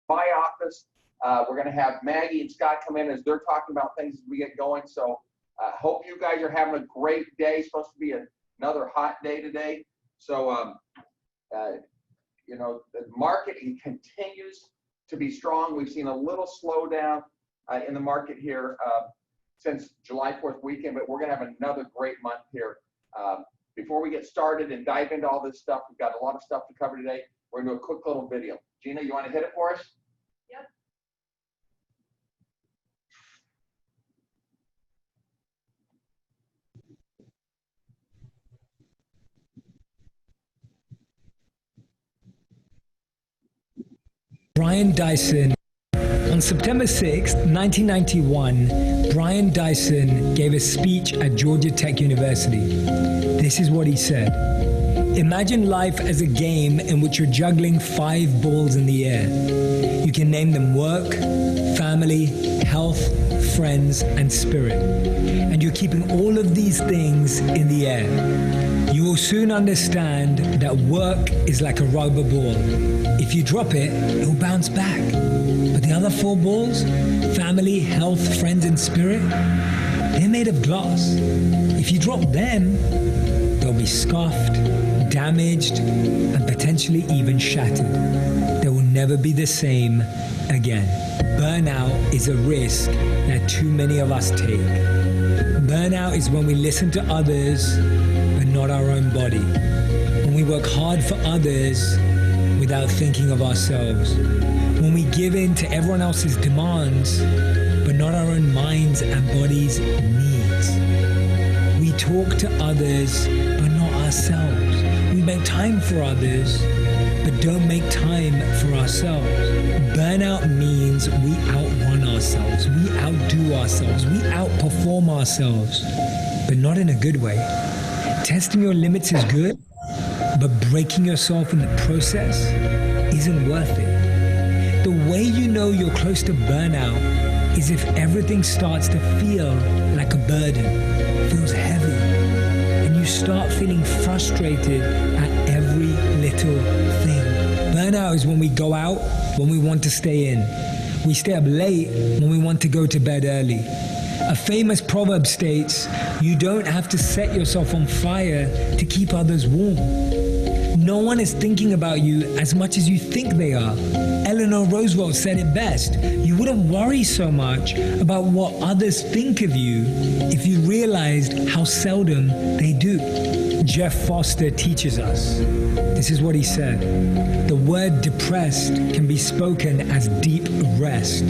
my office. We're going to have Maggie and Scott come in as they're talking about things as we get going. So hope you guys are having a great day. It's supposed to be another hot day today. So, you know, the market continues to be strong. We've seen a little slowdown in the market here since July 4th weekend, but we're going to have another great month here. Before we get started and dive into all this stuff, we've got a lot of stuff to cover today. We're going to do a quick little video. Gina, you want to hit it for us? Yep. Brian Dyson. On September 6, 1991, Brian Dyson gave a speech at Georgia Tech University. This is what he said. Imagine life as a game in which you're juggling 5 balls in the air. You can name them work, family, health, friends, and spirit. And you're keeping all of these things in the air. You will soon understand that work is like a rubber ball. If you drop it, it will bounce back. But the other 4 balls, family, health, friends, and spirit, they're made of glass. If you drop them, they'll be scuffed, damaged, and potentially even shattered. They will never be the same again. Burnout is a risk that too many of us take. Burnout is when we listen to others, but not our own body. When we work hard for others without thinking of ourselves. When we give in to everyone else's demands, but not our own minds and bodies' needs. We talk to others, but not ourselves. We make time for others, but don't make time for ourselves. Burnout means we outrun ourselves, we outdo ourselves, we outperform ourselves, but not in a good way. Testing your limits is good, but breaking yourself in the process isn't worth it. The way you know you're close to burnout is if everything starts to feel like a burden, feels heavy, and you start feeling frustrated at every little thing. Burnout is when we go out when we want to stay in. We stay up late when we want to go to bed early. A famous proverb states, you don't have to set yourself on fire to keep others warm. No one is thinking about you as much as you think they are. Eleanor Roosevelt said it best. You wouldn't worry so much about what others think of you if you realized how seldom they do. Jeff Foster teaches us. This is what he said. The word depressed can be spoken as deep rest.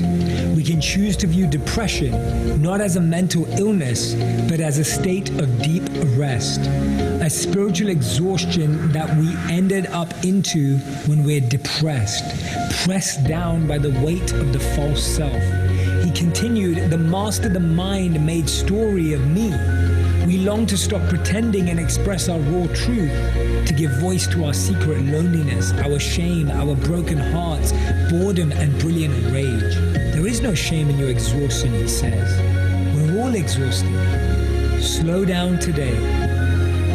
We can choose to view depression not as a mental illness, but as a state of deep rest. A spiritual exhaustion that we ended up into when we're depressed, pressed down by the weight of the false self. He continued, the master the mind made story of me. We long to stop pretending and express our raw truth, to give voice to our secret loneliness, our shame, our broken hearts, boredom, and brilliant rage. There is no shame in your exhaustion, he says. We're all exhausted. Slow down today.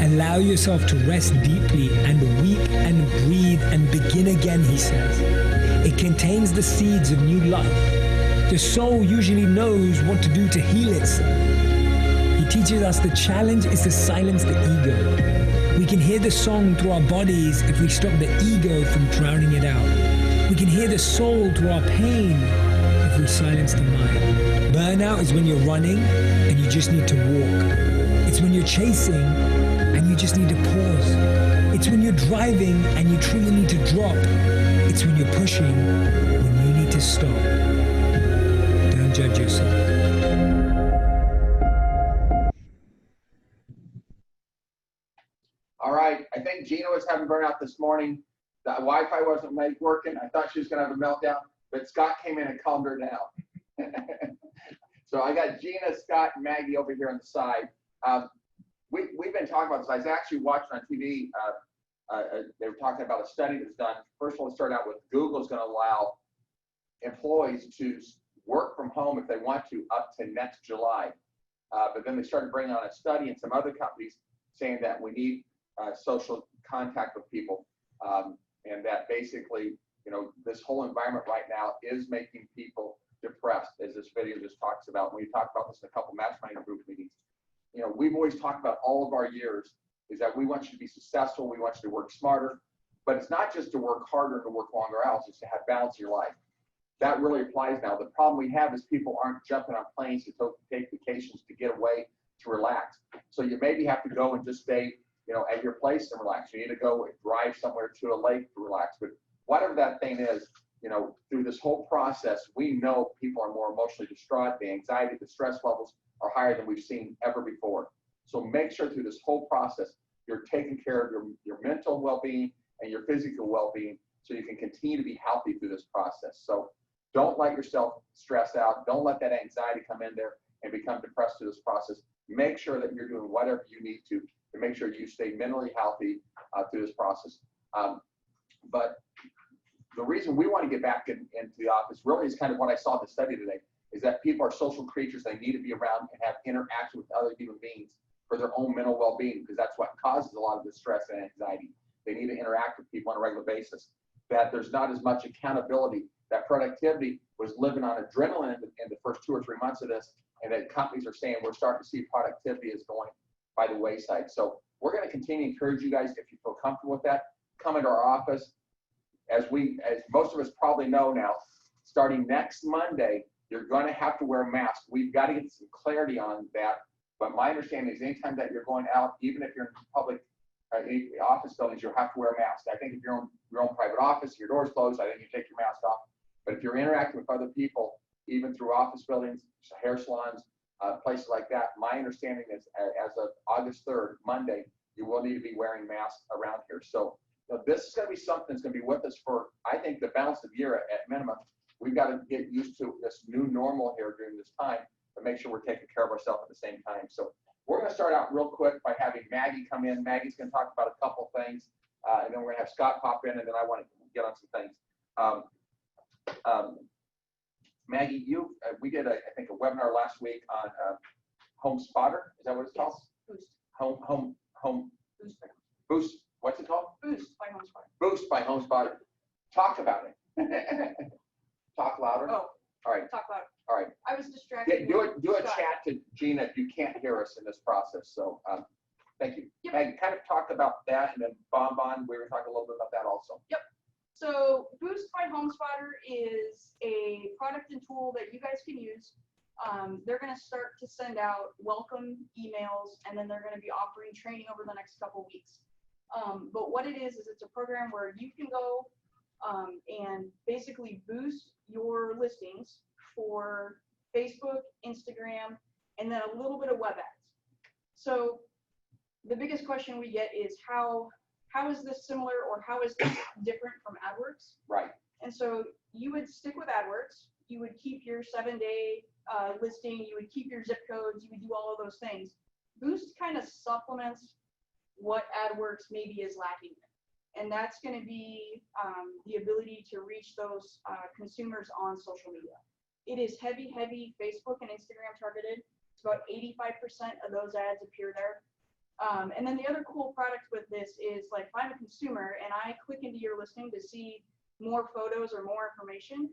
Allow yourself to rest deeply and weep and breathe and begin again, he says. It contains the seeds of new life. The soul usually knows what to do to heal itself. He teaches us the challenge is to silence the ego. We can hear the song through our bodies if we stop the ego from drowning it out. We can hear the soul through our pain if we silence the mind. Burnout is when you're running and you just need to walk. It's when you're chasing and you just need to pause. It's when you're driving and you truly need to drop. It's when you're pushing when you need to stop. Don't judge yourself. All right, I think Gina was having burnout this morning. The Wi-Fi wasn't working. I thought she was gonna have a meltdown, but Scott came in and calmed her down. So I got Gina, Scott, and Maggie over here on the side. We've been talking about this. I was actually watching on TV. They were talking about a study that's done. First of all, let's start out with Google's going to allow employees to work from home if they want to up to next July. But then they started bringing on a study and some other companies saying that we need social contact with people, and that basically, this whole environment right now is making people depressed, as this video just talks about. We talked about this in a couple mastermind group meetings. We've always talked about all of our years is that we want you to be successful. We want you to work smarter, but it's not just to work harder and to work longer hours, it's to have balance in your life. That really applies now. The problem we have is people aren't jumping on planes to take vacations to get away, to relax. So you maybe have to go and just stay, at your place and relax. You need to go and drive somewhere to a lake to relax. But whatever that thing is, through this whole process, we know people are more emotionally distraught. The anxiety, the stress levels are higher than we've seen ever before. So make sure through this whole process, you're taking care of your mental well-being and your physical well-being so you can continue to be healthy through this process. So don't let yourself stress out. Don't let that anxiety come in there and become depressed through this process. Make sure that you're doing whatever you need to make sure you stay mentally healthy through this process. But the reason we want to get back into the office really is kind of what I saw in the study today, is that people are social creatures. They need to be around and have interaction with other human beings for their own mental well-being, because that's what causes a lot of the stress and anxiety. They need to interact with people on a regular basis. That there's not as much accountability. That productivity was living on adrenaline in the first 2 or 3 months of this, and that companies are saying we're starting to see productivity is going by the wayside. So we're going to continue to encourage you guys, if you feel comfortable with that, come into our office. As most of us probably know now, starting next Monday, you're going to have to wear a mask. We've got to get some clarity on that. But my understanding is anytime that you're going out, even if you're in public office buildings, you'll have to wear a mask. I think if you're in your own private office, your door's closed, I think you take your mask off. But if you're interacting with other people, even through office buildings, hair salons, places like that, my understanding is as of August 3rd, Monday, you will need to be wearing masks around here. So this is going to be something that's going to be with us for, I think, the balance of the year at minimum. We've got to get used to this new normal here during this time to make sure we're taking care of ourselves at the same time. So we're going to start out real quick by having Maggie come in. Maggie's going to talk about a couple things, and then we're going to have Scott pop in, and then I want to get on some things. Maggie, we did, I think, a webinar last week on Home Spotter. Is that what it's called? Boost. Home Boost. Boost. What's it called? Boost by HomeSpotter. Boost by HomeSpotter. Talk about it. Talk louder. Oh. All right. Talk louder. All right. I was distracted. Do a chat to Gina if you can't hear us in this process. So thank you. Yep. Maggie, kind of talk about that, and then Bonbon, we were talking a little bit about that also. Yep. So Boost by HomeSpotter is a product and tool that you guys can use. They're going to start to send out welcome emails, and then they're going to be offering training over the next couple weeks. But what it is it's a program where you can go and basically boost your listings for Facebook, Instagram, and then a little bit of web ads. So the biggest question we get is how is this similar, or how is this different from AdWords? Right. And so you would stick with AdWords. You would keep your 7-day listing. You would keep your zip codes. You would do all of those things. Boost kind of supplements what AdWords maybe is lacking. And that's going to be the ability to reach those consumers on social media. It is heavy Facebook and Instagram targeted. It's about 85% of those ads appear there. And then the other cool product with this is, like, if I'm a consumer and I click into your listing to see more photos or more information,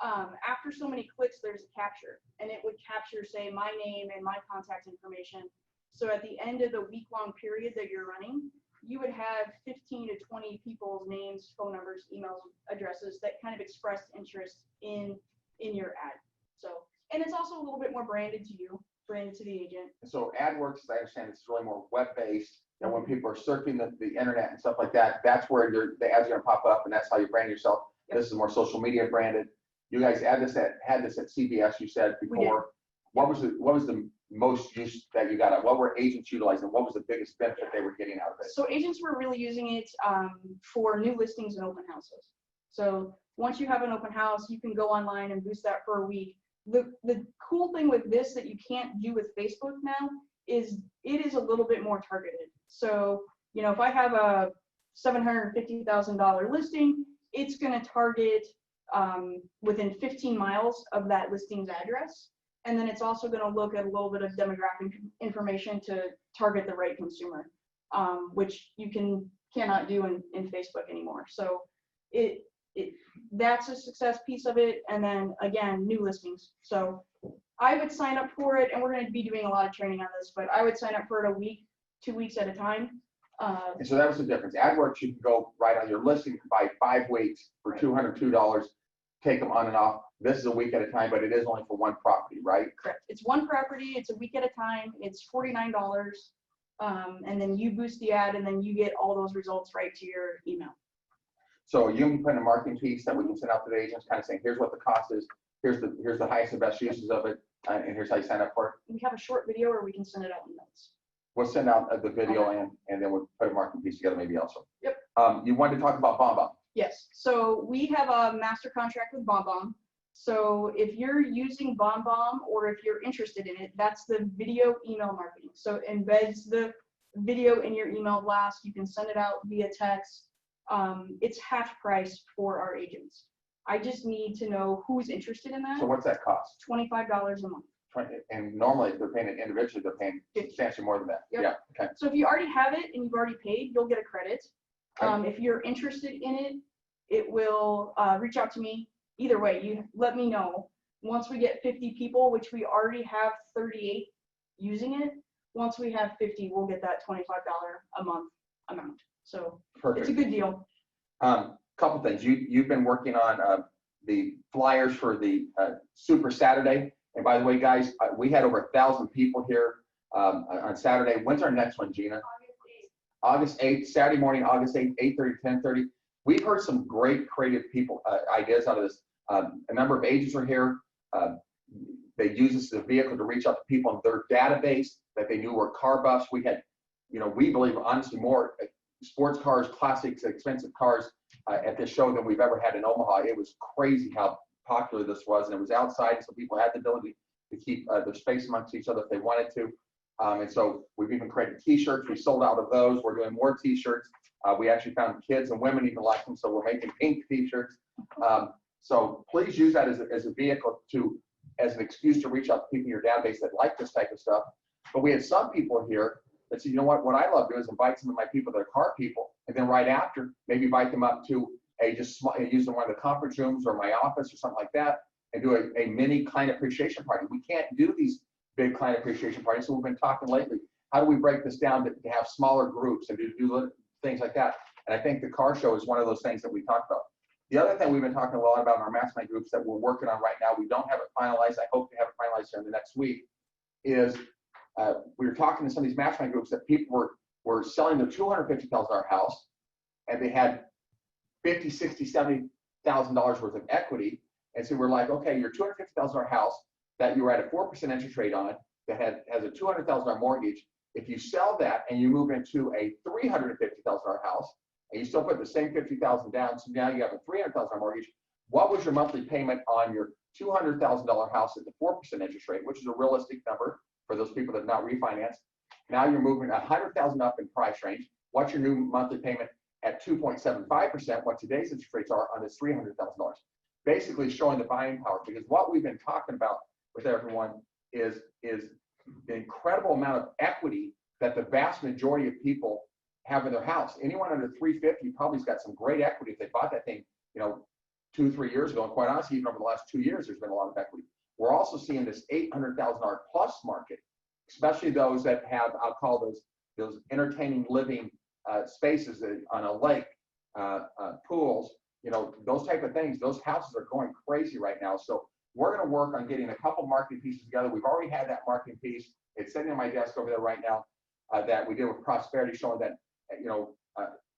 after so many clicks, there's a capture, and it would capture, say, my name and my contact information. So at the end of the week-long period that you're running, you would have 15 to 20 people's names, phone numbers, emails, addresses that kind of expressed interest in your ad. So, and it's also a little bit more branded to you, branded to the agent. So AdWords, as I understand, it's really more web-based. And when people are surfing the internet and stuff like that, that's where the ads are going to pop up, and that's how you brand yourself. Yep. This is more social media branded. You guys had this at CBS, you said before. What was the most use that you got out? What were agents utilizing? What was the biggest benefit they were getting out of it? So agents were really using it for new listings and open houses. So once you have an open house, you can go online and boost that for a week. The cool thing with this that you can't do with Facebook now is it is a little bit more targeted. So, if I have a $750,000 listing, it's going to target within 15 miles of that listing's address. And then it's also going to look at a little bit of demographic information to target the right consumer, which you cannot do in Facebook anymore. So that's a success piece of it. And then again, new listings. So I would sign up for it, and we're going to be doing a lot of training on this, but I would sign up for it a week, 2 weeks at a time. And so that was the difference. AdWorks, you can go right on your listing, you can buy 5 weeks for $202, take them on and off. This is a week at a time, but it is only for one property, right? Correct. It's one property. It's a week at a time. It's $49. And then you boost the ad, and then you get all those results right to your email. So you can put in a marketing piece that we can send out to the agents, kind of saying, here's what the cost is, here's the highest and best uses of it, and here's how you sign up for it. We have a short video, or we can send it out in notes. We'll send out the video and then we'll put a marketing piece together maybe also. Yep. You wanted to talk about BombBomb. Yes. So we have a master contract with BombBomb. So if you're using BombBomb, or if you're interested in it, that's the video email marketing. So it embeds the video in your email blast. You can send it out via text. It's half price for our agents. I just need to know who's interested in that. So what's that cost? $25 a month. And normally if they're paying it individually, they're paying substantially more than that. Yep. Yeah, okay. So if you already have it and you've already paid, you'll get a credit. If you're interested in it, it will reach out to me. Either way, you let me know. Once we get 50 people, which we already have 38 using it, once we have 50, we'll get that $25 a month amount. So Perfect. It's a good deal. Couple things. You've been working on the flyers for the Super Saturday. And by the way, guys, we had over 1,000 people here on Saturday. When's our next one, Gina? August 8th, Saturday morning, August 8th, 8:30 to 10:30. We've heard some great creative people ideas out of this. A number of agents are here. They use this as a vehicle to reach out to people in their database that they knew were car buffs. We had, we believe honestly more sports cars, classics, expensive cars at this show than we've ever had in Omaha. It was crazy how popular this was, and it was outside, so people had the ability to keep their space amongst each other if they wanted to. And so we've even created t-shirts. We sold out of those. We're doing more t-shirts. We actually found kids and women even like them, so we're making pink t-shirts. So please use that as a vehicle as an excuse to reach out to people in your database that like this type of stuff. But we had some people here that said, you know what I love doing is invite some of my people that are car people, and then right after, maybe invite them up to use them in one of the conference rooms or my office or something like that, and do a mini client appreciation party. We can't do these big client appreciation parties, so we've been talking lately, how do we break this down to have smaller groups and do things like that? And I think the car show is one of those things that we talked about. The other thing we've been talking a lot about in our mastermind groups that we're working on right now, we don't have it finalized, I hope to have it finalized here in the next week, is we were talking to some of these mastermind groups that people were selling their $250,000 house, and they had $50,000, $60,000, $70,000 worth of equity. And so we're like, okay, your $250,000 house that you were at a 4% interest rate on, that has a $200,000 mortgage, if you sell that and you move into a $350,000 house, and you still put the same $50,000 down, so now you have a $300,000 mortgage, what was your monthly payment on your $200,000 house at the 4% interest rate, which is a realistic number for those people that have not refinanced? Now you're moving $100,000 up in price range. What's your new monthly payment at 2.75%, what today's interest rates are on this $300,000? Basically showing the buying power, because what we've been talking about with everyone is the incredible amount of equity that the vast majority of people have in their house. Anyone under 350 probably has got some great equity if they bought that thing, 2-3 years ago. And quite honestly, even over the last 2 years, there's been a lot of equity. We're also seeing this $800,000 plus market, especially those that have, I'll call those entertaining living spaces on a lake, pools, those type of things. Those houses are going crazy right now. So we're going to work on getting a couple marketing pieces together. We've already had that marketing piece. It's sitting on my desk over there right now that we did with Prosperity, showing that,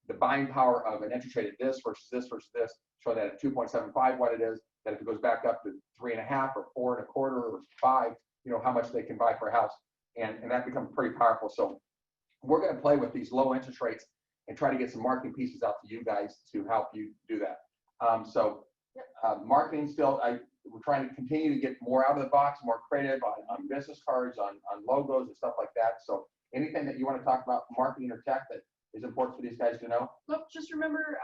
the buying power of an interest rate at this versus this versus this, showing that at 2.75 what it is, that if it goes back up to 3.5 or 4.25 or 5, how much they can buy for a house. And that becomes pretty powerful. So we're going to play with these low interest rates and try to get some marketing pieces out to you guys to help you do that. Marketing still, we're trying to continue to get more out of the box, more creative on business cards, on logos and stuff like that. So anything that you want to talk about marketing or tech that is important for these guys to know? Look, just remember,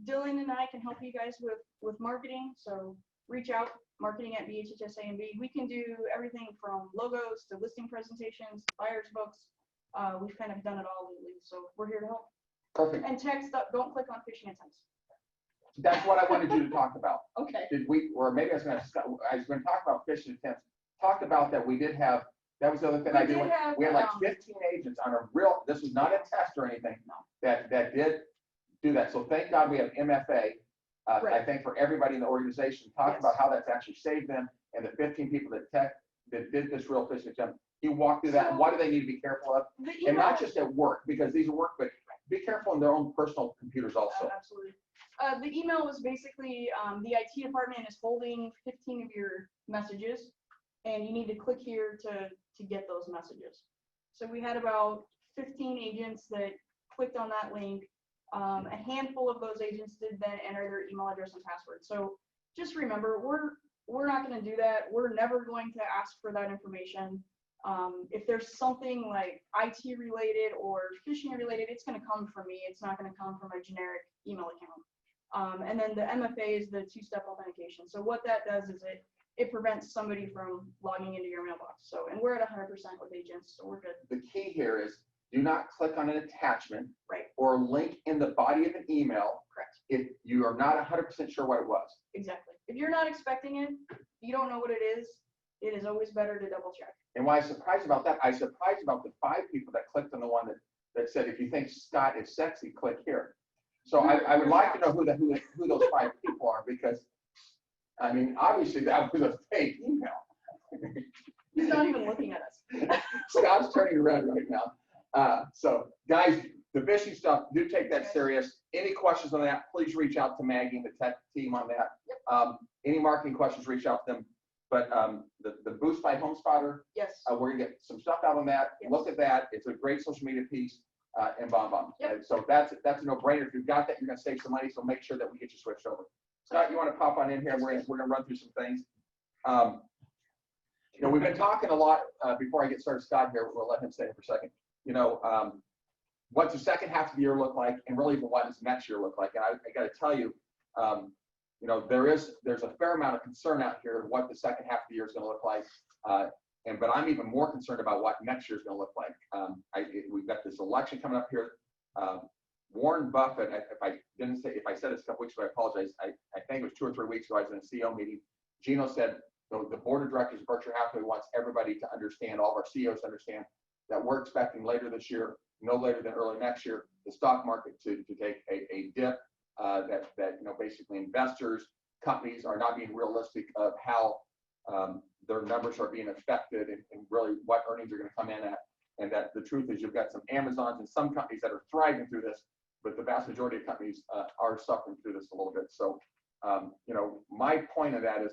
Dylan and I can help you guys with marketing. So reach out, marketing@BHHSA&B. We can do everything from logos to listing presentations, buyer's books. We've kind of done it all lately, so we're here to help. Perfect. And text up, don't click on phishing attempts. That's what I wanted you to talk about. Okay. Did we, or maybe I was gonna talk about phishing attempts. Talked about that we did have, that was the other thing I did. We had like 15 agents on a real, this was not a test or anything, that did do that. So thank God we have MFA. I think for everybody in the organization, talk about how that's actually saved them, and the 15 people that did this real phishing attempt. You walk through that, and what do they need to be careful of? And not just at work, because these are work, but be careful in their own personal computers also. Absolutely. The email was basically the IT department is holding 15 of your messages, and you need to click here to get those messages. So we had about 15 agents that clicked on that link. A handful of those agents did then enter their email address and password. So just remember, we're not going to do that. We're never going to ask for that information. If there's something like IT related or phishing related, it's going to come from me. It's not going to come from a generic email account. And then the MFA is the two-step authentication. So what that does is it prevents somebody from logging into your mailbox. So, and we're at 100% with agents, so we're good. The key here is do not click on an attachment Right. or a link in the body of an email. Correct. If you are not 100% sure what it was. Exactly. If you're not expecting it, you don't know what it is always better to double check. And why I was surprised about that, I was surprised about the 5 people that clicked on the one that said, if you think Scott is sexy, click here. So I would like to know who those 5 people are, because, I mean, obviously that was a fake email. He's not even looking at us. Scott's turning around right now. So guys, the phishing stuff, do take that serious. Any questions on that, please reach out to Maggie and the tech team on that. Yep. Any marketing questions, reach out to them. But the Boost by HomeSpotter, Yes. we're gonna get some stuff out on that. Yes. Look at that. It's a great social media piece, and bomb. Yep. And so that's a no-brainer. If you've got that, you're gonna save some money. So make sure that we get you switched over. Scott, you want to pop on in here? We're gonna run through some things. You know, we've been talking a lot before I get started. Scott here, we'll let him stay here for a second. You know, what's the second half of the year look like, and really what does next year look like? And I got to tell you, you know, there's a fair amount of concern out here of what the second half of the year is going to look like. But I'm even more concerned about what next year is going to look like. We've got this election coming up here. Warren Buffett, if I said this a couple weeks ago, I apologize. I think it was 2 or 3 weeks ago, I was in a CEO meeting. Gino said, the board of directors of Berkshire Hathaway wants everybody to understand, all of our CEOs to understand, that we're expecting later this year, no later than early next year, the stock market to take a dip. That you know, basically investors, companies are not being realistic of how their numbers are being affected, and really what earnings are going to come in at. And that the truth is, you've got some Amazons and some companies that are thriving through this, but the vast majority of companies are suffering through this a little bit. So, you know, my point of that is,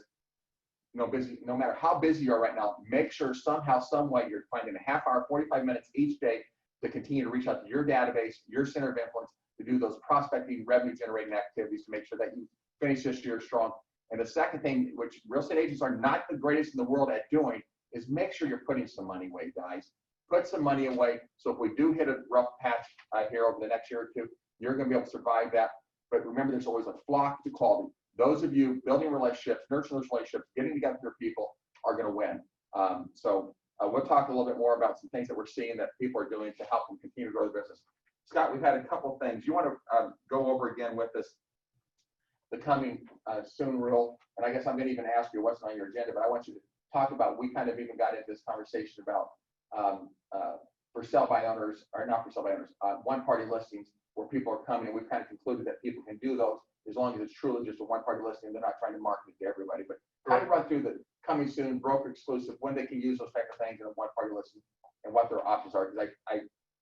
you know, no matter how busy you are right now, make sure somehow, some way, you're finding a half hour, 45 minutes each day to continue to reach out to your database, your center of influence, to do those prospecting, revenue generating activities to make sure that you finish this year strong. And the second thing, which real estate agents are not the greatest in the world at doing, is make sure you're putting some money away, guys. Put some money away. So if we do hit a rough patch here over the next year or two, you're going to be able to survive that. But remember, there's always a flock to quality. Those of you building relationships, nurturing those relationships, getting together with your people are going to win. So we'll talk a little bit more about some things that we're seeing that people are doing to help them continue to grow the business. Scott, we've had a couple things. You want to go over again with us the coming soon rule, and I guess I'm going to even ask you what's on your agenda, but I want you to talk about, we kind of even got into this conversation about for sell by owners, or not for sell by owners, one-party listings where people are coming, and we've kind of concluded that people can do those as long as it's truly just a one-party listing. They're not trying to market it to everybody, but kind of run through the coming soon, broker exclusive, when they can use those type of things in a one-party listing, and what their options are. Because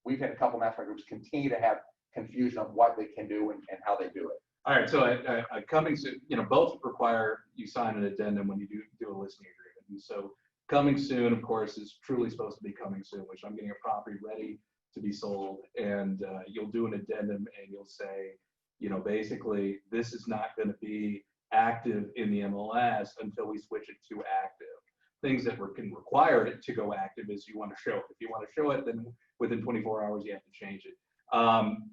we've had a couple mastermind groups continue to have confusion of what they can do and how they do it. All right, so coming soon, you know, both require you sign an addendum when you do a listing agreement. And so coming soon, of course, is truly supposed to be coming soon, which I'm getting a property ready to be sold, and you'll do an addendum and you'll say, you know, basically this is not going to be active in the MLS until we switch it to active. Things that can require it to go active is you want to show it. If you want to show it, then within 24 hours you have to change it.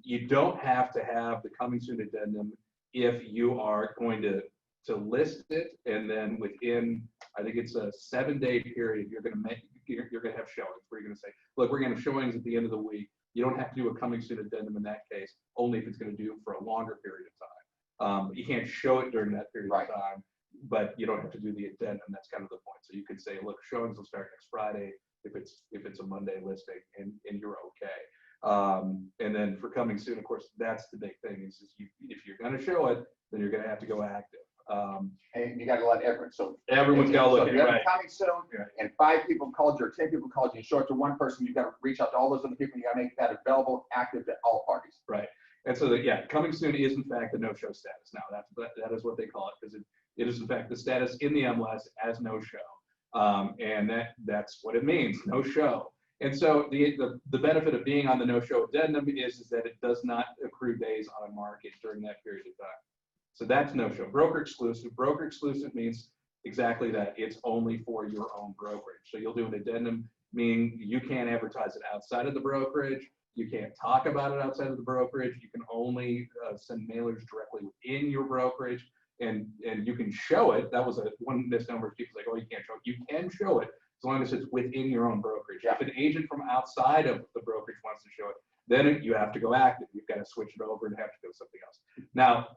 You don't have to have the coming soon addendum if you are going to list it, and then within, I think it's a 7-day period, you're going to have showings where you're going to say, look, we're going to have showings at the end of the week. You don't have to do a coming soon addendum in that case, only if it's going to do for a longer period of time. You can't show it during that period Right. of time, but you don't have to do the addendum. That's kind of the point. So you could say, look, showings will start next Friday if it's a Monday listing, and you're okay. And then for coming soon, of course, that's the big thing is if you're going to show it, then you're going to have to go active. And you got to let everyone. So Everyone's got to look so at if it, you have right? it coming soon, Right. and 5 people called you or 10 people called you, and show it to one person. You got to reach out to all those other people. You got to make that available, active to all parties. Right. And so coming soon is in fact the no-show status. Now that is what they call it, because it is in fact the status in the MLS as no-show. And that's what it means, no show. And so the benefit of being on the no-show addendum is that it does not accrue days on a market during that period of time. So that's no-show. Broker exclusive. Broker exclusive means exactly that. It's only for your own brokerage. So you'll do an addendum, meaning you can't advertise it outside of the brokerage. You can't talk about it outside of the brokerage. You can only send mailers directly within your brokerage, and you can show it. That was one misnomer. People like, oh, you can't show it. You can show it as long as it's within your own brokerage. Yeah. If an agent from outside of the brokerage wants to show it, then you have to go active. You've got to switch it over and have to go something else. Now,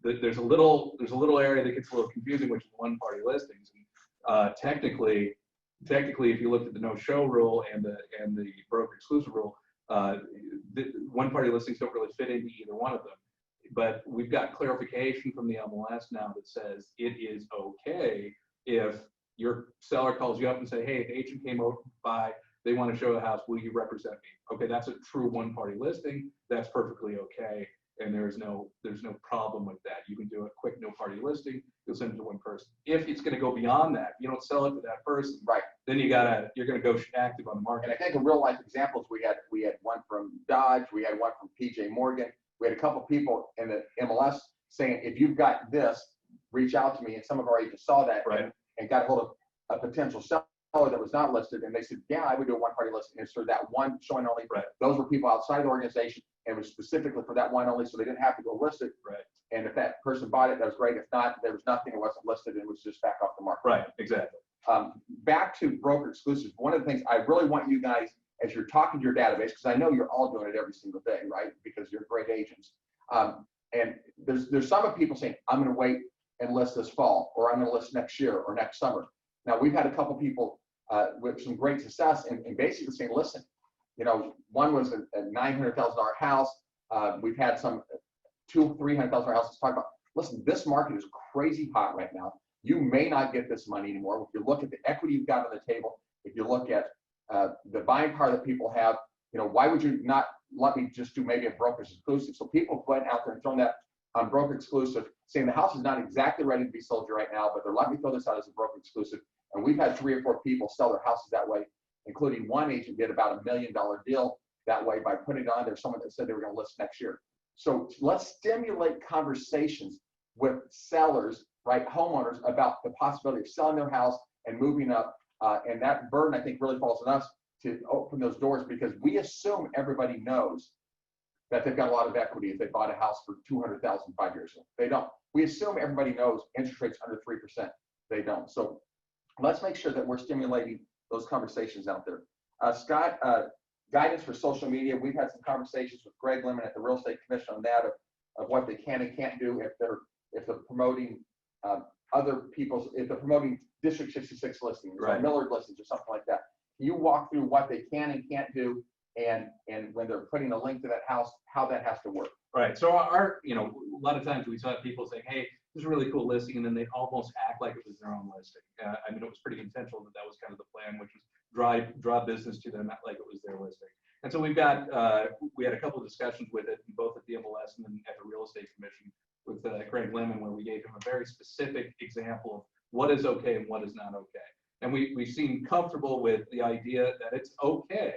there's a little area that gets a little confusing, which is one-party listings. And, technically, if you looked at the no-show rule and the broker exclusive rule, one-party listings don't really fit into either one of them. But we've got clarification from the MLS now that says it is okay if your seller calls you up and say, hey, the agent came over by, they want to show the house, will you represent me? Okay, that's a true one-party listing. That's perfectly okay. And there's no problem with that. You can do a quick no-party listing. You'll send it to one person. If it's going to go beyond that, you don't sell it to that person. Right. Then you're going to go active on the market. And I think in real life examples, we had one from Dodge, we had one from PJ Morgan. We had a couple people in the MLS saying, if you've got this, reach out to me. And some of our agents saw that, Right. and got a hold of a potential seller that was not listed. And they said, yeah, I would do a one-party listing. And so that one showing only, Right. those were people outside the organization, and it was specifically for that one only, so they didn't have to go list it. Right. And if that person bought it, that was great. If not, there was nothing, it wasn't listed, and it was just back off the market. Right, exactly. Back to broker exclusives, one of the things I really want you guys, as you're talking to your database, because I know you're all doing it every single day, right? Because you're great agents. And there's some of people saying, I'm going to wait and list this fall, or I'm going to list next year or next summer. Now, we've had a couple people with some great success and basically saying, listen, one was a $900,000 house. We've had some $200,000-$300,000 houses talk about, listen, this market is crazy hot right now. You may not get this money anymore. If you look at the equity you've got on the table, if you look at the buying power that people have, why would you not let me just do maybe a broker exclusive? So people went out there and thrown that on broker exclusive, saying the house is not exactly ready to be sold right now, but they're letting me throw this out as a broker exclusive. And we've had 3 or 4 people sell their houses that way, including one agent did about $1 million deal that way by putting it on there. Someone that said they were going to list next year. So let's stimulate conversations with sellers, right, homeowners, about the possibility of selling their house and moving up. And that burden, I think, really falls on us to open those doors, because we assume everybody knows that they've got a lot of equity if they bought a house for $200,000 5 years ago. They don't. We assume everybody knows interest rates under 3%. They don't. So let's make sure that we're stimulating those conversations out there. Scott, guidance for social media. We've had some conversations with Greg Lemon at the Real Estate Commission on that of what they can and can't do if they're promoting if they're promoting District 66 listings, Right. or Millard listings, or something like that. Can you walk through what they can and can't do, and when they're putting a link to that house, how that has to work? Right. So a lot of times we saw people saying, hey, this is a really cool listing, and then they almost act like it was their own listing. It was pretty intentional that was kind of the plan, which was draw business to them, not like it was their listing. And so we had a couple of discussions with it, both at the MLS and then at the Real Estate Commission with Greg Lemon, where we gave him a very specific example of what is okay and what is not okay. And we seem comfortable with the idea that it's okay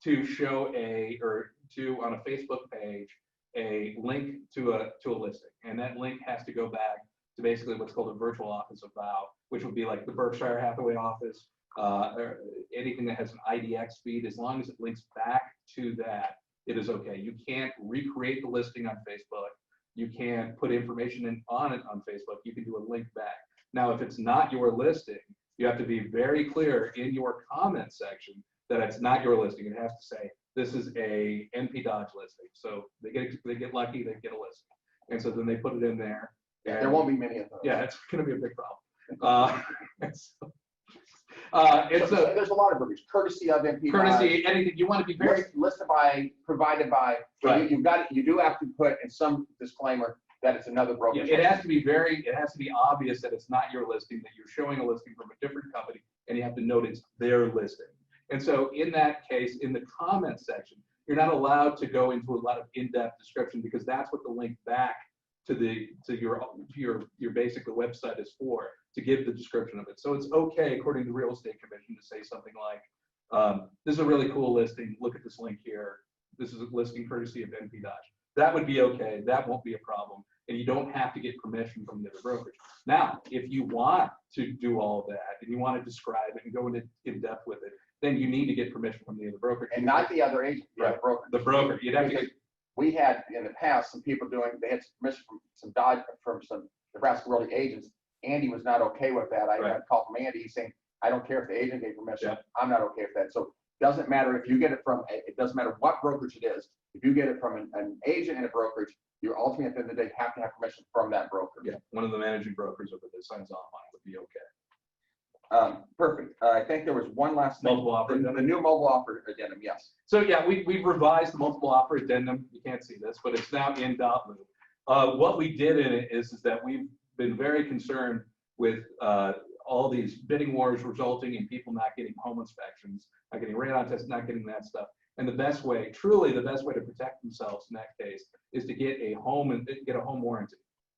to show on a Facebook page a link to a listing, and that link has to go back to basically what's called a virtual office of vow, which would be like the Berkshire Hathaway office, or anything that has an IDX feed. As long as it links back to that, it is okay. You can't recreate the listing on Facebook. You can't put information on it on Facebook. You can do a link back. Now, if it's not your listing, you have to be very clear in your comment section that it's not your listing. It has to say, this is a NP Dodge listing. So they get lucky, they get a listing. And so then they put it in there. Yeah, there won't be many of those. Yeah, it's going to be a big problem. It's a There's a lot of verbiage, courtesy of MP. courtesy, anything, you want to be very, Listed by, provided by, so Right. you do have to put in some disclaimer that it's another broker. it has to be obvious that it's not your listing, that you're showing a listing from a different company, and you have to note it's their listing. And so in that case, in the comment section, you're not allowed to go into a lot of in-depth description, because that's what the link back to your basic website is for, to give the description of it. So it's okay, according to the Real Estate Commission, to say something like, this is a really cool listing, look at this link here, this is a listing courtesy of NP Dodge. That would be okay, that won't be a problem, and you don't have to get permission from the other brokerage. Now, if you want to do all of that, and you want to describe it and go into in depth with it, then you need to get permission from the other brokerage. And not the other agent, the other broker. The broker, you'd have to get, Because we had in the past some people they had some permission from some Nebraska Realty agents. Andy was not okay with that. I got a call from Andy, he's saying, I don't care if the agent gave permission, Yeah. I'm not okay with that. So it doesn't matter if you get it from, it doesn't matter what brokerage it is. If you get it from an agent and a brokerage, you ultimately at the end of the day have to have permission from that broker. yeah, one of the managing brokers over there signs off on it would be okay. Perfect. I think there was one last thing. Multiple offer The new mobile offer addendum, yes. So yeah, we've revised the multiple offer addendum. You can't see this, but it's now in .loop. What we did in it is that we've been very concerned with all these bidding wars resulting in people not getting home inspections, not getting radon tests, not getting that stuff. And the best way, truly the best way to protect themselves in that case is to get a home warranty.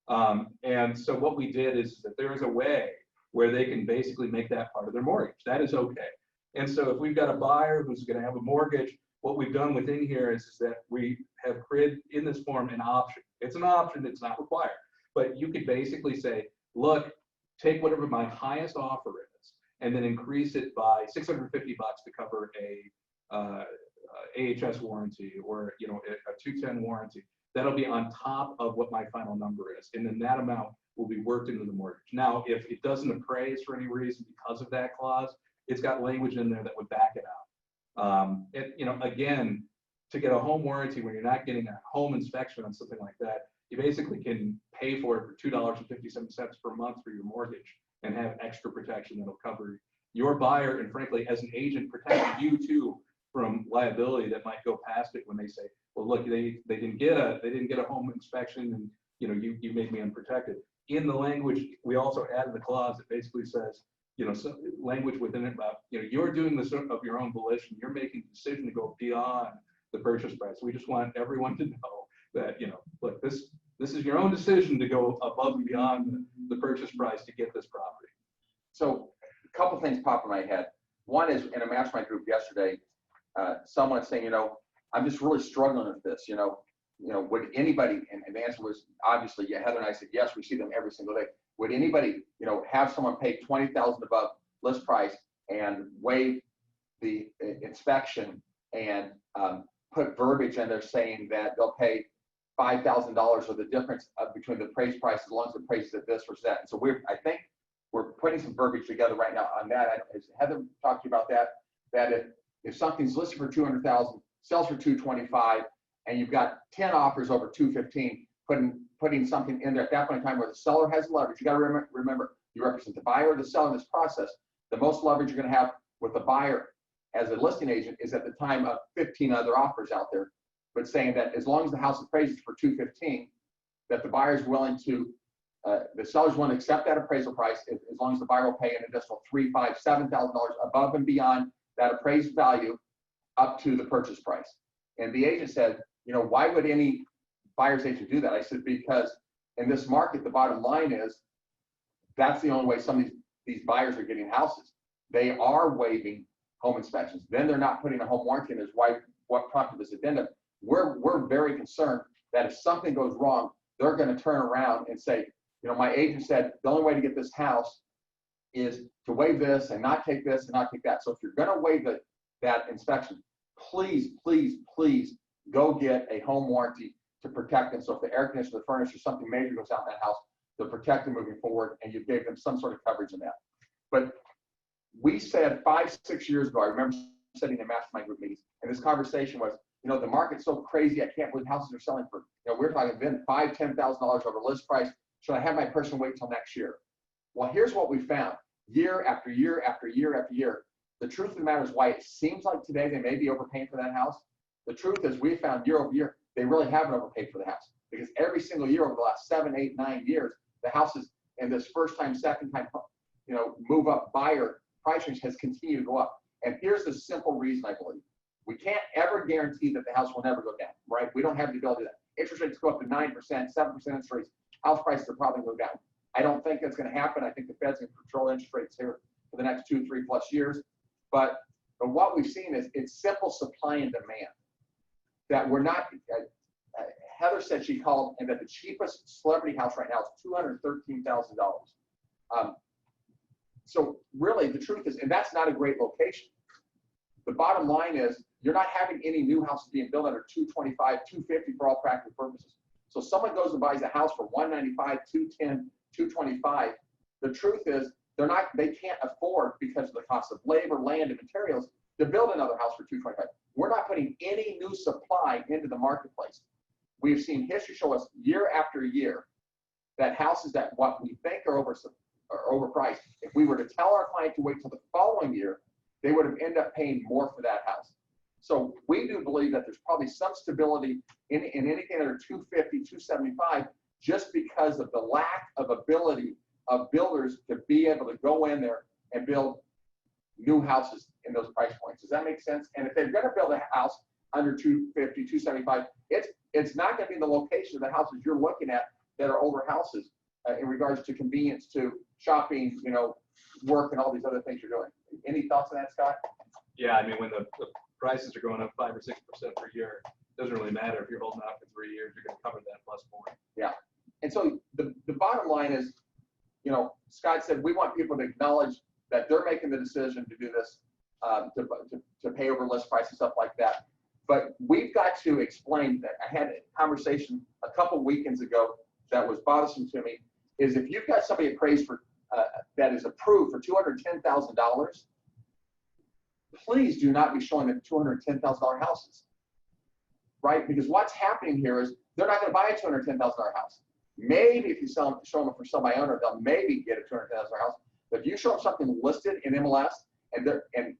And so what we did is that there is a way where they can basically make that part of their mortgage. That is okay. And so if we've got a buyer who's going to have a mortgage, what we've done within here is that we have created in this form an option. It's an option, it's not required. But you could basically say, look, take whatever my highest offer is, and then increase it by $650 to cover a AHS warranty, or a 210 warranty. That'll be on top of what my final number is, and then that amount will be worked into the mortgage. Now, if it doesn't appraise for any reason because of that clause, it's got language in there that would back it out. Again, to get a home warranty when you're not getting a home inspection on something like that, you basically can pay for it for $2.57 per month for your mortgage and have extra protection that'll cover your buyer, and frankly, as an agent, protect you too from liability that might go past it when they say, well, look, they didn't get a home inspection, and you made me unprotected. In the language, we also added the clause that basically says, some language within it about, you're doing this of your own volition. You're making the decision to go beyond the purchase price. We just want everyone to know that, look, this is your own decision to go above and beyond the purchase price to get this property. So a couple things pop in my head. One is in a mastermind group yesterday, someone saying, I'm just really struggling with this, would anybody, and the answer was obviously, yeah, Heather and I said, yes, we see them every single day. Would anybody, have someone pay $20,000 above list price and waive the inspection and put verbiage in there saying that they'll pay $5,000 or the difference between the appraised price as long as the price is at this versus that? And so I think we're putting some verbiage together right now on that. Has Heather talked to you about that? That if something's listed for $200,000, sells for $225,000, and you've got 10 offers over $215,000, putting something in there at that point in time where the seller has leverage. You got to remember, you represent the buyer or the seller in this process. The most leverage you're going to have with the buyer as a listing agent is at the time of 15 other offers out there, but saying that as long as the house appraises for $215,000, that the buyer's willing to, the seller's willing to accept that appraisal price as long as the buyer will pay an additional $3,000, $5,000, $7,000 above and beyond that appraised value up to the purchase price. And the agent said, why would any buyer's agent do that? I said, because in this market, the bottom line is that's the only way some of these buyers are getting houses. They are waiving home inspections. Then they're not putting a home warranty in. Is what prompted this addendum. We're very concerned that if something goes wrong, they're going to turn around and say, my agent said the only way to get this house is to waive this and not take this and not take that. So if you're going to waive that inspection, please, please, please go get a home warranty to protect them. So if the air conditioner, the furnace, or something major goes out in that house, they'll protect them moving forward, and you gave them some sort of coverage in that. But we said 5-6 years ago, I remember sitting in mastermind group meetings, and this conversation was, you know, the market's so crazy, I can't believe houses are selling for, you know, we're talking then $5,000, $10,000 over list price. Should I have my person wait till next year? Well, here's what we found year after year after year after year. The truth of the matter is why it seems like today they may be overpaying for that house. The truth is we found year over year, they really haven't overpaid for the house, because every single year over the last 7, 8, 9 years, the houses in this first time, second time, you know, move up buyer price range has continued to go up. And here's the simple reason I believe. We can't ever guarantee that the house will never go down, right? We don't have the ability to do that. Interest rates go up to 9%, 7% interest rates. House prices are probably going to go down. I don't think that's going to happen. I think the Fed's going to control interest rates here for the next 2, 3+ years. But what we've seen is it's simple supply and demand. That we're not, Heather said she called, and that the cheapest celebrity house right now is $213,000. So really the truth is, and that's not a great location. The bottom line is you're not having any new houses being built under $225,000, $250,000 for all practical purposes. So someone goes and buys a house for $195,000, $210,000, $225,000. The truth is they can't afford, because of the cost of labor, land, and materials, to build another house for $225,000. We're not putting any new supply into the marketplace. We've seen history show us year after year that houses that what we think are overpriced, if we were to tell our client to wait till the following year, they would have ended up paying more for that house. So we do believe that there's probably some stability in anything under $250,000, $275,000, just because of the lack of ability of builders to be able to go in there and build new houses in those price points. Does that make sense? And if they're going to build a house under $250,000, $275,000, it's not going to be in the location of the houses you're looking at that are older houses in regards to convenience, to shopping, you know, work, and all these other things you're doing. Any thoughts on that, Scott? Yeah, I mean, when the prices are going up 5 or 6% per year, it doesn't really matter if you're holding out for 3 years, you're going to cover that plus more. Yeah. And so the bottom line is, you know, Scott said we want people to acknowledge that they're making the decision to do this, to pay over list price and stuff like that. But we've got to explain that. I had a conversation a couple weekends ago that was bothersome to me, is if you've got somebody appraised for, that is approved for $210,000, please do not be showing them $210,000 houses, right? Because what's happening here is they're not going to buy a $210,000 house. Maybe if you show them for sell by owner, they'll maybe get a $210,000 house. But if you show them something listed in MLS and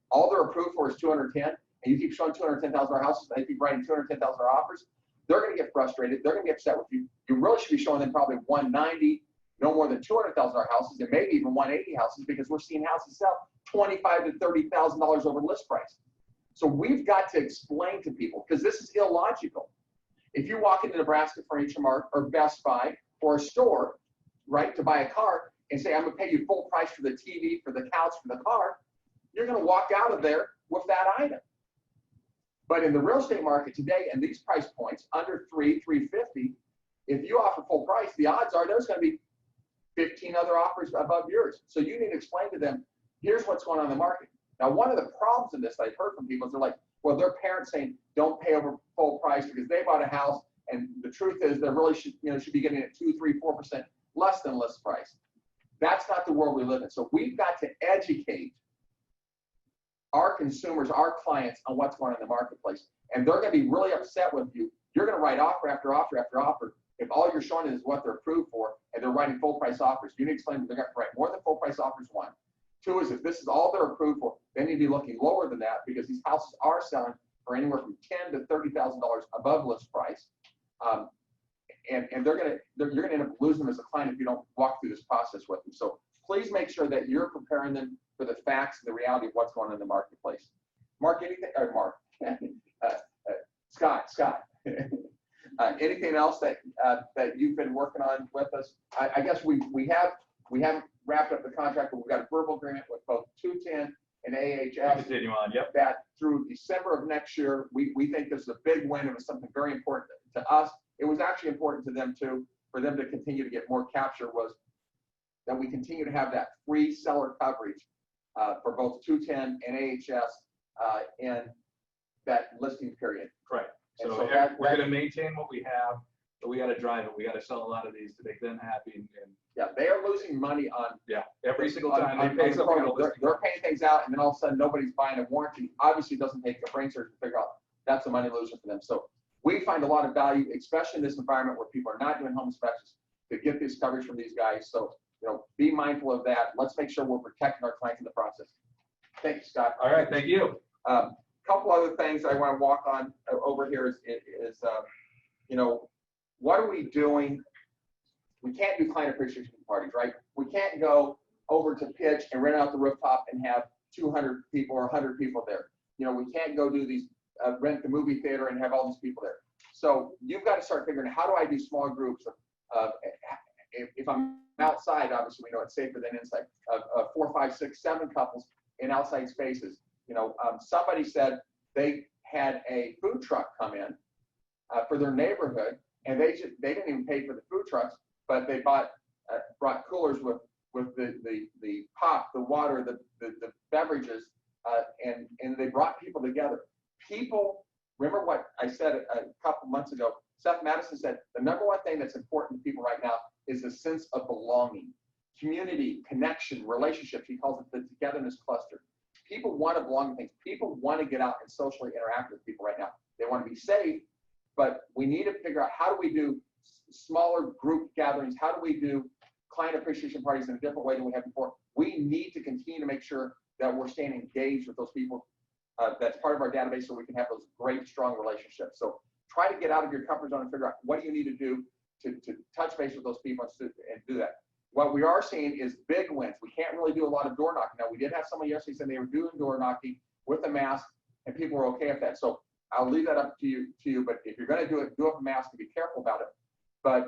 all they're approved for is 210, and you keep showing $210,000 houses, and they keep writing $210,000 offers, they're going to get frustrated. They're going to get upset with you. You really should be showing them probably 190, no more than $200,000 houses, and maybe even 180 houses, because we're seeing houses sell $25,000 to $30,000 over list price. So we've got to explain to people, because this is illogical. If you walk into Nebraska Furniture Mart or Best Buy or a store, right, to buy a car and say, I'm going to pay you full price for the TV, for the couch, for the car, you're going to walk out of there with that item. But in the real estate market today, and these price points under $350, if you offer full price, the odds are there's going to be 15 other offers above yours. So you need to explain to them, here's what's going on in the market. Now, one of the problems in this that I've heard from people is they're like, well, their parents saying don't pay over full price because they bought a house, and the truth is they really should be getting it 2, 3, 4% less than list price. That's not the world we live in. So we've got to educate our consumers, our clients, on what's going on in the marketplace. And they're going to be really upset with you. You're going to write offer after offer after offer if all you're showing is what they're approved for, and they're writing full price offers. You need to explain that they're going to write more than full price offers, one. Two is if this is all they're approved for, they need to be looking lower than that, because these houses are selling for anywhere from $10,000 to $30,000 above list price. And you're going to end up losing them as a client if you don't walk through this process with them. So please make sure that you're preparing them for the facts and the reality of what's going on in the marketplace. Mark, anything, or Mark, Scott, anything else that you've been working on with us? I guess we haven't wrapped up the contract, but we've got a verbal agreement with both 210 and AHS. Continue on, yep. That through December of next year, we think this is a big win. It was something very important to us. It was actually important to them too, for them to continue to get more capture, was that we continue to have that free seller coverage for both 210 and AHS in that listing period. Correct. And So we're going to maintain what we have, but we got to drive it. We got to sell a lot of these to make them happy. And yeah, they are losing money on every single time they pay something. They're paying things out, and then all of a sudden nobody's buying a warranty. Obviously, it doesn't take a brain surgeon to figure out that's a money loser for them. So we find a lot of value, especially in this environment where people are not doing home inspections, to get this coverage from these guys. So, be mindful of that. Let's make sure we're protecting our clients in the process. Thank you, Scott. All right, thank you. Couple other things I want to walk on over here is what are we doing? We can't do client appreciation parties, right? We can't go over to pitch and rent out the rooftop and have 200 people or 100 people there. We can't go do these, rent the movie theater and have all these people there. So you've got to start figuring out, how do I do small groups of if I'm outside, obviously we know it's safer than inside, of 4, 5, 6, 7 couples in outside spaces. Somebody said they had a food truck come in for their neighborhood, and they didn't even pay for the food trucks, but they brought coolers with the pop, the water, the beverages, and they brought people together. People, remember what I said a couple months ago, Seth Madison said, the number one thing that's important to people right now is a sense of belonging, community, connection, relationships. He calls it the togetherness cluster. People want to belong to things. People want to get out and socially interact with people right now. They want to be safe, but we need to figure out, how do we do smaller group gatherings? How do we do client appreciation parties in a different way than we had before? We need to continue to make sure that we're staying engaged with those people. That's part of our database, so we can have those great, strong relationships. So try to get out of your comfort zone and figure out what you need to do to touch base with those people and do that. What we are seeing is big wins. We can't really do a lot of door knocking. Now, we did have someone yesterday saying they were doing door knocking with a mask, and people were okay with that. So I'll leave that up to you. But if you're going to do it with a mask and be careful about it. But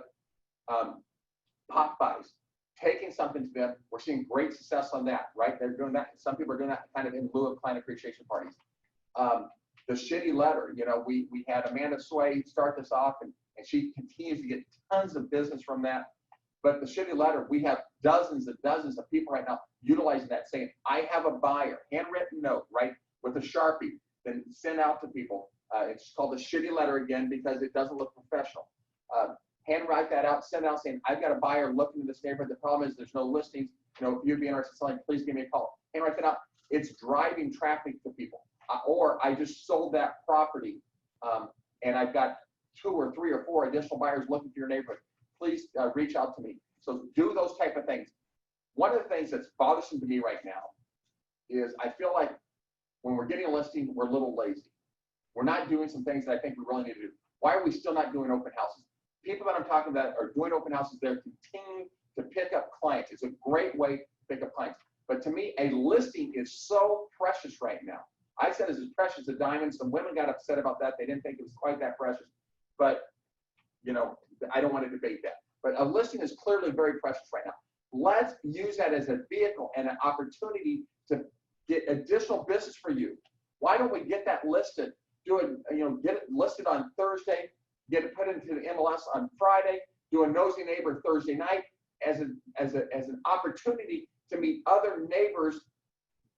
pop buys, taking something to them, we're seeing great success on that, right? They're doing that. Some people are doing that kind of in lieu of client appreciation parties. The shitty letter, we had Amanda Sway start this off, and she continues to get tons of business from that. But the shitty letter, we have dozens and dozens of people right now utilizing that, saying, I have a buyer, handwritten note, right, with a Sharpie, then send out to people. It's called the shitty letter again because it doesn't look professional. Handwrite that out, send it out saying, I've got a buyer looking in this neighborhood. The problem is there's no listings. If you'd be interested in selling, please give me a call. Handwrite that out. It's driving traffic to people. Or I just sold that property and I've got 2 or 3 or 4 additional buyers looking for your neighborhood. Please reach out to me. So do those type of things. One of the things that's bothersome to me right now is I feel like when we're getting a listing, we're a little lazy. We're not doing some things that I think we really need to do. Why are we still not doing open houses? People that I'm talking about are doing open houses. They're continuing to pick up clients. It's a great way to pick up clients. But to me, a listing is so precious right now. I said it's as precious as a diamond. Some women got upset about that. They didn't think it was quite that precious. But, I don't want to debate that. But a listing is clearly very precious right now. Let's use that as a vehicle and an opportunity to get additional business for you. Why don't we get that listed? Get it listed on Thursday, get it put into the MLS on Friday, do a nosy neighbor Thursday night as an opportunity to meet other neighbors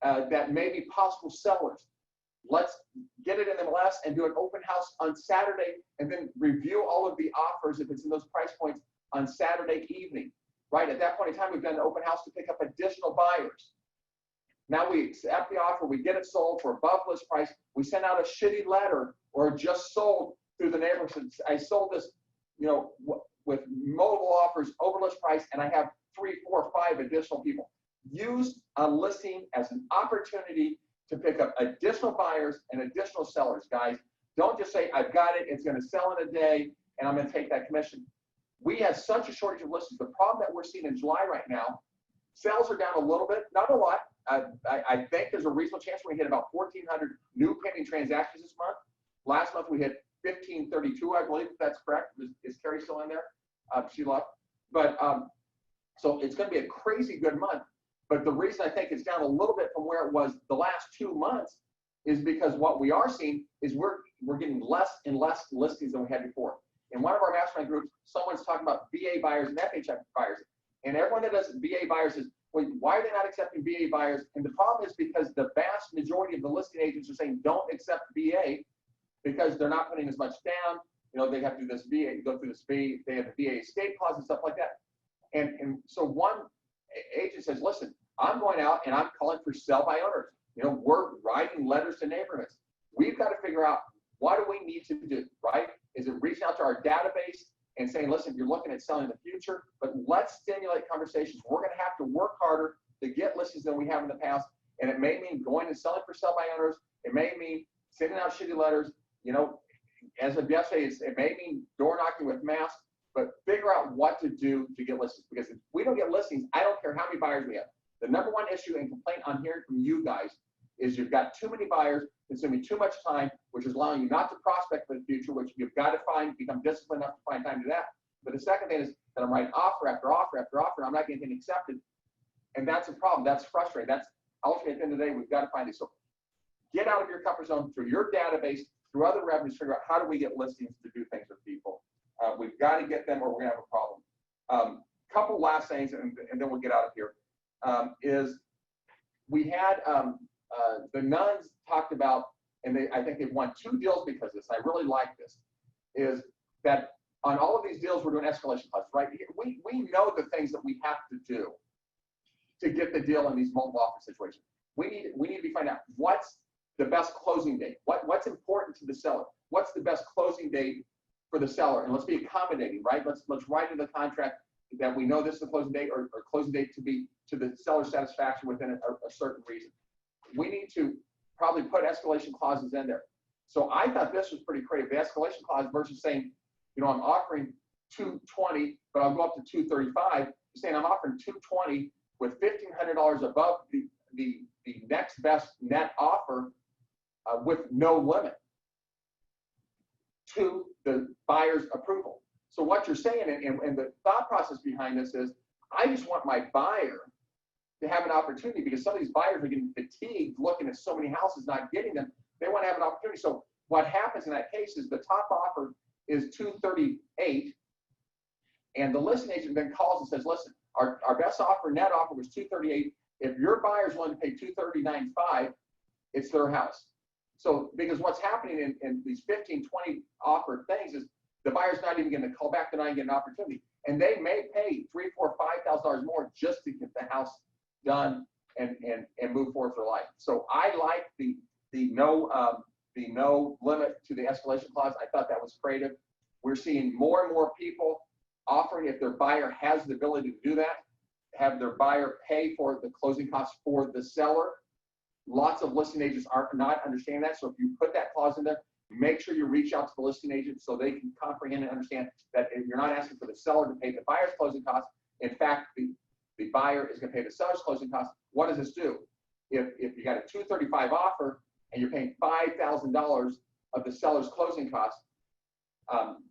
that may be possible sellers. Let's get it in MLS and do an open house on Saturday and then review all of the offers if it's in those price points on Saturday evening. Right at that point in time, we've done an open house to pick up additional buyers. Now we accept the offer, we get it sold for above list price, we send out a shitty letter or just sold through the neighborhood. I sold this, with multiple offers, over list price, and I have 3, 4, 5 additional people. Use a listing as an opportunity to pick up additional buyers and additional sellers, guys. Don't just say, I've got it, it's going to sell in a day, and I'm going to take that commission. We have such a shortage of listings. The problem that we're seeing in July right now, sales are down a little bit, not a lot. I think there's a reasonable chance we hit about 1,400 new pending transactions this month. Last month we hit 1,532, I believe, if that's correct. Is Carrie still in there? She left. But so it's going to be a crazy good month. But the reason I think it's down a little bit from where it was the last 2 months is because what we are seeing is we're getting less and less listings than we had before. In one of our mastermind groups, someone's talking about VA buyers and FHA buyers. And everyone that does VA buyers is, wait, why are they not accepting VA buyers? And the problem is because the vast majority of the listing agents are saying don't accept VA because they're not putting as much down. They have to do this VA, go through this VA, they have the VA escape clause and stuff like that. And so one agent says, listen, I'm going out and I'm calling for sell by owners. We're writing letters to neighborhoods. We've got to figure out What do we need to do, right? Is it reaching out to our database and saying, listen, you're looking at selling in the future, but let's stimulate conversations. We're going to have to work harder to get listings than we have in the past. And it may mean going and selling for sell by owners. It may mean sending out shitty letters. You know, as of yesterday, it may mean door knocking with masks, but figure out what to do to get listings. Because if we don't get listings, I don't care how many buyers we have. The number one issue and complaint I'm hearing from you guys is you've got too many buyers consuming too much time, which is allowing you not to prospect for the future, which you've got to become disciplined enough to find time to do that. But the second thing is that I'm writing offer after offer after offer, and I'm not getting accepted. And that's a problem. That's frustrating. That's ultimately at the end of the day, we've got to find it. So get out of your comfort zone through your database, through other revenues, figure out how do we get listings to do things with people. We've got to get them or we're going to have a problem. Couple last things, and then we'll get out of here, is we had the nuns talked about, and I think they've won 2 deals because of this. I really like this, is that on all of these deals, we're doing escalation clauses, right? We know the things that we have to do to get the deal in these multiple offer situations. We need to be finding out what's the best closing date, what's important to the seller, what's the best closing date for the seller, and let's be accommodating, right? Let's write in the contract that we know this is the closing date or closing date to be to the seller's satisfaction within a certain reason. We need to probably put escalation clauses in there. So I thought this was pretty creative. The escalation clause versus saying, you know, I'm offering $220, but I'll go up to $235. Saying I'm offering $220 with $1,500 above the next best net offer with no limit to the buyer's approval. So what you're saying, and the thought process behind this is, I just want my buyer to have an opportunity, because some of these buyers are getting fatigued looking at so many houses, not getting them. They want to have an opportunity. So what happens in that case is the top offer is $238, and the listing agent then calls and says, listen, our best offer, net offer was $238. If your buyer's willing to pay $239.5, it's their house. So because what's happening in these 15, 20 offer things is the buyer's not even going to call back, they're not getting an opportunity. And they may pay $3,000, $4,000, $5,000 more just to get the house done and move forward for life. So I like the no limit to the escalation clause. I thought that was creative. We're seeing more and more people offering, if their buyer has the ability to do that, have their buyer pay for the closing costs for the seller. Lots of listing agents are not understanding that. So if you put that clause in there, make sure you reach out to the listing agent so they can comprehend and understand that you're not asking for the seller to pay the buyer's closing costs. In fact, the buyer is going to pay the seller's closing costs. What does this do? If you got a $235 offer and you're paying $5,000 of the seller's closing costs,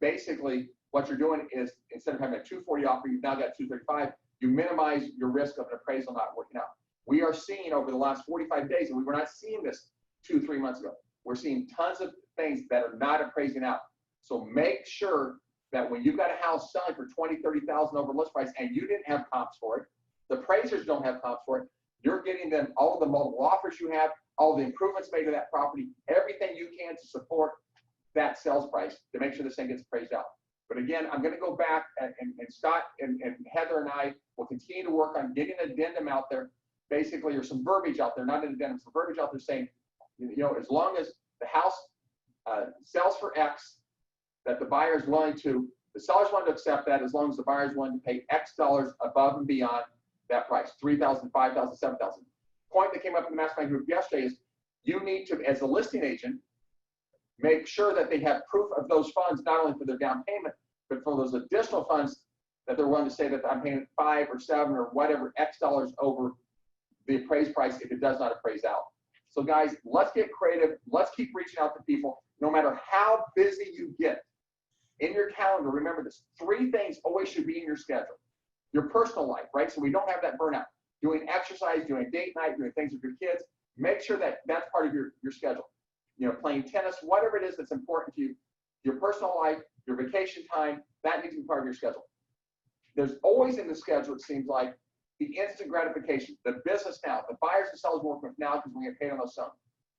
basically what you're doing is, instead of having a $240 offer, you've now got $235. You minimize your risk of an appraisal not working out. We are seeing over the last 45 days, and we were not seeing this 2-3 months ago, we're seeing tons of things that are not appraising out. So make sure that when you've got a house selling for $20,000, $30,000 over list price and you didn't have comps for it, the appraisers don't have comps for it, you're getting them all of the multiple offers you have, all the improvements made to that property, everything you can to support that sales price to make sure this thing gets appraised out. But again, I'm going to go back, and Scott and Heather and I will continue to work on getting an addendum out there, basically, or some verbiage out there, not an addendum, some verbiage out there saying, you know, as long as the house sells for X, that the buyer is willing to, the seller's willing to accept that, as long as the buyer is willing to pay X dollars above and beyond that price, $3,000, $5,000, $7,000. Point that came up in the mastermind group yesterday is, you need to, as a listing agent, make sure that they have proof of those funds, not only for their down payment, but for those additional funds that they're willing to say that I'm paying 5 or 7 or whatever X dollars over the appraised price if it does not appraise out. So guys, let's get creative. Let's keep reaching out to people. No matter how busy you get in your calendar, remember this, 3 things always should be in your schedule. Your personal life, right? So we don't have that burnout. Doing exercise, doing date night, doing things with your kids. Make sure that that's part of your schedule. You know, playing tennis, whatever it is that's important to you, your personal life, your vacation time, that needs to be part of your schedule. There's always in the schedule, it seems like, the instant gratification, the business now, the buyers and sellers working with now because we get paid on those sums.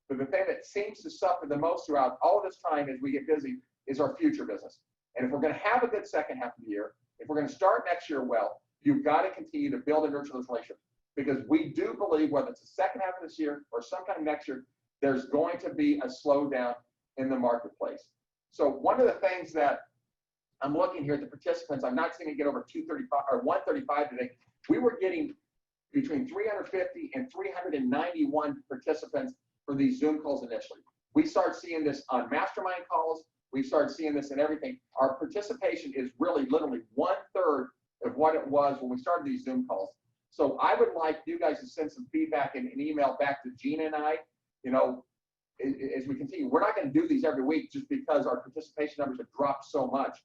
But the thing that seems to suffer the most throughout all of this time as we get busy is our future business. And if we're going to have a good second half of the year, if we're going to start next year well, you've got to continue to build and nurture those relationships. Because we do believe, whether it's the second half of this year or sometime next year, there's going to be a slowdown in the marketplace. So one of the things that I'm looking here at the participants, I'm not seeing it get over 235 or 135 today. We were getting between 350 and 391 participants for these Zoom calls initially. We start seeing this on mastermind calls. We start seeing this in everything. Our participation is really literally 1/3 of what it was when we started these Zoom calls. So I would like you guys to send some feedback and an email back to Gina and I, you know, as we continue. We're not going to do these every week just because our participation numbers have dropped so much.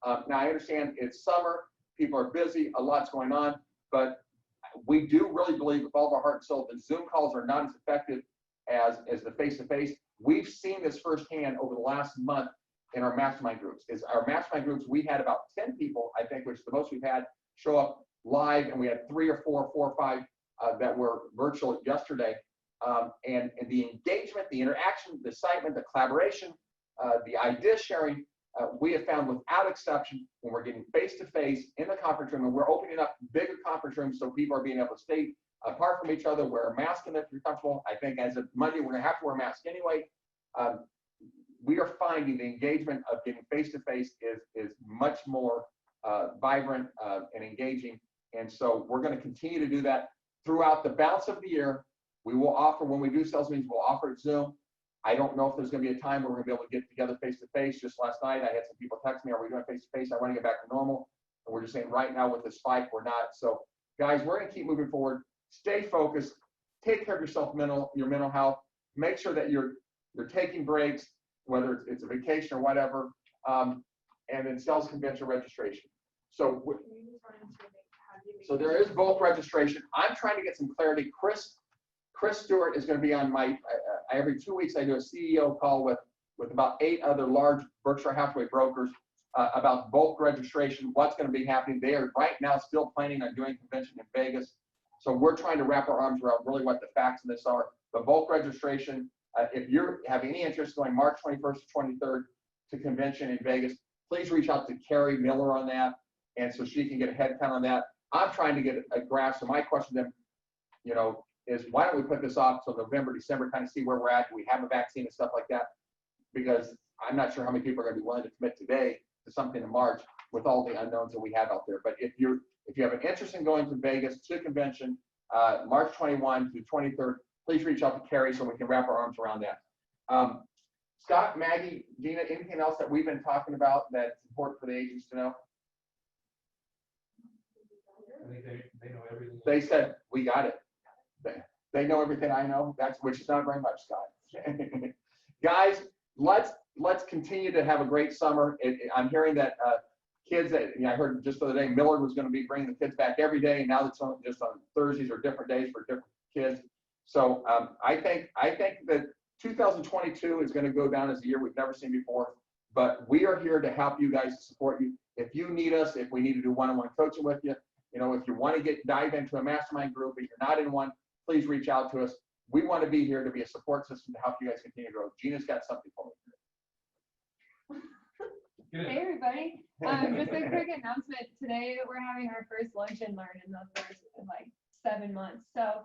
Now I understand it's summer, people are busy, a lot's going on, but we do really believe with all of our heart and soul that Zoom calls are not as effective as the face-to-face. We've seen this firsthand over the last month in our mastermind groups. Our mastermind groups, we had about 10 people, I think, which is the most we've had, show up live, and we had 3 or 4 or 5 that were virtual yesterday. And the engagement, the interaction, the excitement, the collaboration, the idea sharing, we have found without exception when we're getting face-to-face in the conference room, and we're opening up bigger conference rooms so people are being able to stay apart from each other, wear a mask if you're comfortable. I think as of Monday, we're going to have to wear a mask anyway. We are finding the engagement of getting face-to-face is much more vibrant and engaging. And so we're going to continue to do that throughout the balance of the year. We will offer, when we do sales meetings, we'll offer it Zoom. I don't know if there's going to be a time where we're going to be able to get together face-to-face. Just last night, I had some people text me, are we doing face-to-face? I want to get back to normal. And we're just saying right now with the spike, we're not. So guys, we're going to keep moving forward. Stay focused. Take care of yourself, your mental health. Make sure that you're taking breaks, whether it's a vacation or whatever, and then sales convention registration. So there is bulk registration. I'm trying to get some clarity. Chris Stewart is going to be on my, every 2 weeks I do a CEO call with about 8 other large Berkshire Hathaway brokers about bulk registration, what's going to be happening. They are right now still planning on doing convention in Vegas. So we're trying to wrap our arms around really what the facts of this are. The bulk registration, if you have any interest going March 21st to 23rd to convention in Vegas, please reach out to Carrie Miller on that, and so she can get a head count on that. I'm trying to get a grasp. So my question to them, you know, is why don't we put this off till November, December, kind of see where we're at? Do we have a vaccine and stuff like that? Because I'm not sure how many people are going to be willing to commit today to something in March with all the unknowns that we have out there. But if you have an interest in going to Vegas to convention, March 21 to 23rd, please reach out to Carrie so we can wrap our arms around that. Scott, Maggie, Gina, anything else that we've been talking about that's important for the agents to know? I think they know everything. They said, we got it. They know everything I know, which is not very much, Scott. Guys, let's continue to have a great summer. I'm hearing that kids that, I heard just the other day, Millard was going to be bringing the kids back every day. Now it's just on Thursdays or different days for different kids. So I think that 2022 is going to go down as a year we've never seen before, but we are here to help you guys, to support you. If you need us, if we need to do one-on-one coaching with you, if you want to dive into a mastermind group, if you're not in one, please reach out to us. We want to be here to be a support system to help you guys continue to grow. Gina's got something for me. Hey everybody, just a quick announcement. Today we're having our first lunch and learn in the first 7 months. So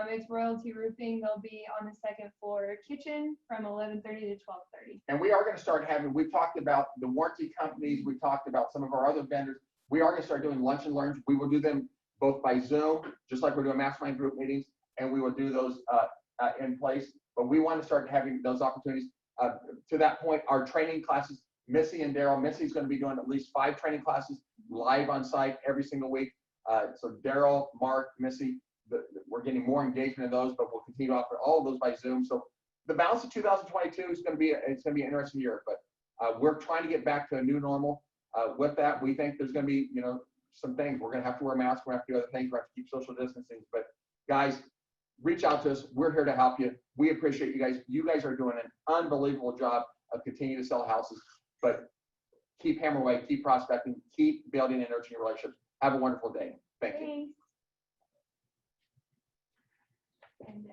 it's Royalty Roofing. They'll be on the second floor kitchen from 11:30 to 12:30. And we are going to start we've talked about the warranty companies. We've talked about some of our other vendors. We are going to start doing lunch and learns. We will do them both by Zoom, just like we're doing mastermind group meetings, and we will do those in place. But we want to start having those opportunities. To that point, our training classes, Missy and Daryl. Missy's going to be doing at least 5 training classes live on site every single week. So Daryl, Mark, Missy, we're getting more engagement in those, but we'll continue to offer all of those by Zoom. So the balance of 2022 is going to be an interesting year, but we're trying to get back to a new normal. With that, we think there's going to be some things. We're going to have to wear masks. We're going to have to do other things. We're going to have to keep social distancing. But guys, reach out to us. We're here to help you. We appreciate you guys. You guys are doing an unbelievable job of continuing to sell houses. But keep hammering away, keep prospecting, keep building and nurturing relationships. Have a wonderful day. Thank you. Thanks.